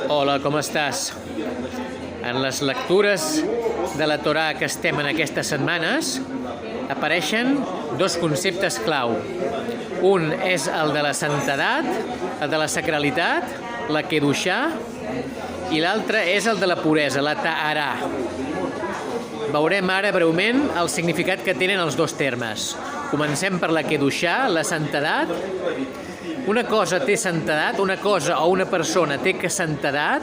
Hola, com estàs? En les lectures de la Torà que estem en aquestes setmanes apareixen dos conceptes clau. Un és el de la santedat, el de la sacralitat, la kedushà, i l'altre és el de la puresa, la ta'arà. Veurem ara breument el significat que tenen els dos termes. Comencem per la kedushà, la santedat. Una cosa té santedat, una cosa o una persona té santedat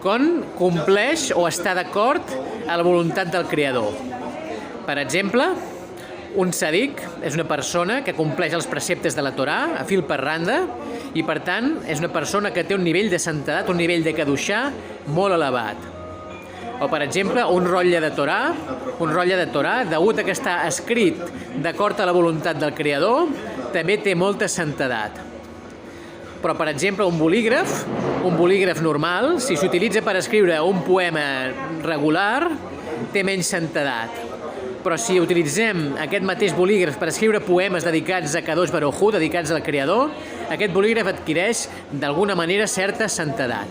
quan compleix o està d'acord a la voluntat del Creador. Per exemple, un sadic és una persona que compleix els preceptes de la Torà a fil per randa i, per tant, és una persona que té un nivell de santedat, un nivell de kedushà molt elevat. O, per exemple, un rotlle de Torà, degut a que està escrit d'acord a la voluntat del Creador, també té molta santedat. Però, per exemple, un bolígraf normal, si s'utilitza per escriure un poema regular, té menys santedat. Però si utilitzem aquest mateix bolígraf per escriure poemes dedicats a Kadosh Baruch Hu, dedicats al Creador, aquest bolígraf adquireix d'alguna manera certa santedat.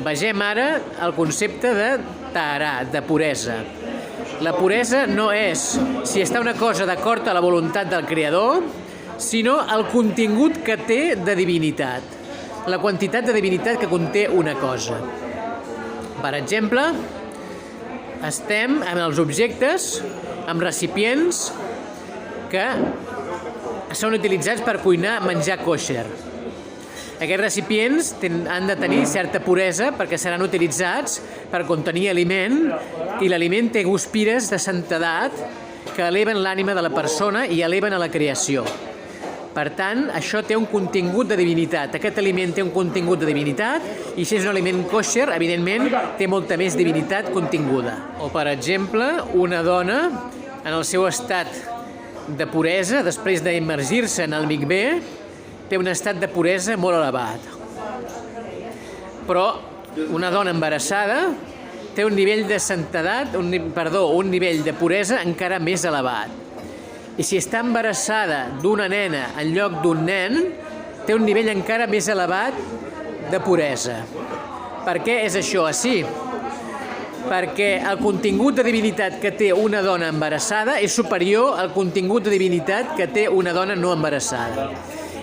Vegem ara el concepte de ta'arà, de puresa. La puresa no és si està una cosa d'acord a la voluntat del Creador, sinó el contingut que té de divinitat, la quantitat de divinitat que conté una cosa. Per exemple, estem amb els objectes, amb recipients que són utilitzats per cuinar menjar kosher. Aquests recipients han de tenir certa puresa perquè seran utilitzats per contenir aliment i l'aliment té guspires de santedat que eleven l'ànima de la persona i eleven a la creació. Per tant, això té un contingut de divinitat. Aquest aliment té un contingut de divinitat i si és un aliment kosher, evidentment, té molta més divinitat continguda. O, per exemple, una dona, en el seu estat de puresa, després d'immergir-se en el mikvé, té un estat de puresa molt elevat. Però una dona embarassada té un nivell de santedat, un nivell de puresa encara més elevat. I si està embarassada d'una nena en lloc d'un nen, té un nivell encara més elevat de puresa. Per què és això així? Perquè el contingut de divinitat que té una dona embarassada és superior al contingut de divinitat que té una dona no embarassada.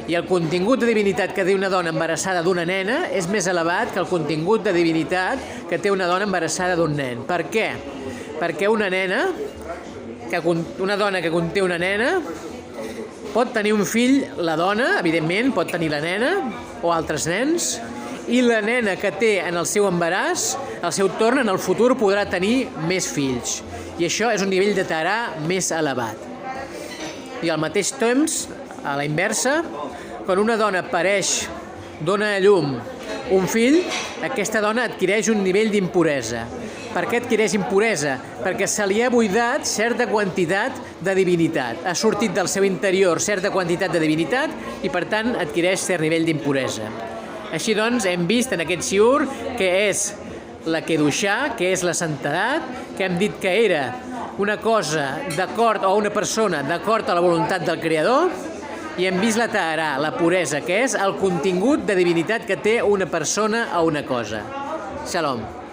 I el contingut de divinitat que té una dona embarassada d'una nena és més elevat que el contingut de divinitat que té una dona embarassada d'un nen. Per què? Perquè una dona que conté una nena pot tenir un fill, la dona, evidentment, pot tenir la nena o altres nens, i la nena que té en el seu embaràs, al seu torn, en el futur, podrà tenir més fills. I això és un nivell de ta'arà més elevat. I al mateix temps, a la inversa, quan una dona dona a llum un fill, aquesta dona adquireix un nivell d'impuresa. Per què adquireix impuresa? Perquè se li ha buidat certa quantitat de divinitat. Ha sortit del seu interior certa quantitat de divinitat i, per tant, adquireix cert nivell d'impuresa. Així doncs, hem vist en aquest shiur que és la kedushà, que és la santedat, que hem dit que era una cosa d'acord, o una persona d'acord a la voluntat del Creador, i hem vist la ta'arà, la puresa, que és el contingut de divinitat que té una persona o una cosa. Shalom.